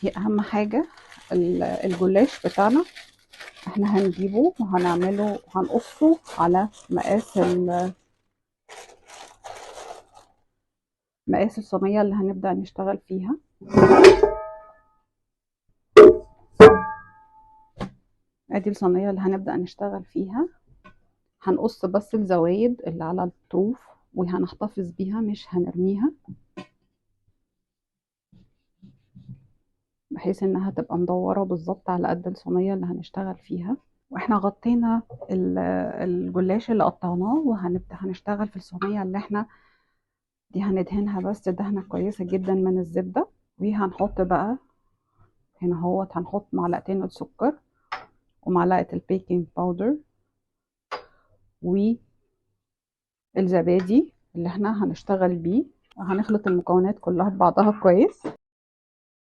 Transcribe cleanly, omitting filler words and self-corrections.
هي اهم حاجة. الجلاش بتاعنا احنا هنجيبه وهنعمله، هنقصه على مقاس الصينية اللي هنبدأ نشتغل فيها. ادي الصينية اللي هنبدأ نشتغل فيها. هنقص بس الزوايد اللي على الطروف وهنحتفظ بيها، مش هنرميها، بحيث انها تبقى مدورة بالظبط على قد الصينية اللي هنشتغل فيها. واحنا غطينا الجلاش اللي قطعناه، وهنبدأ هنشتغل في الصينية اللي احنا دي، هندهنها بس دهنة كويسة جدا من الزبدة. وهنحط بقى هنا اهوت، هنحط معلقتين السكر ومعلقة البيكنج باودر والزبادي اللي احنا هنشتغل بيه. هنخلط المكونات كلها ببعضها كويس.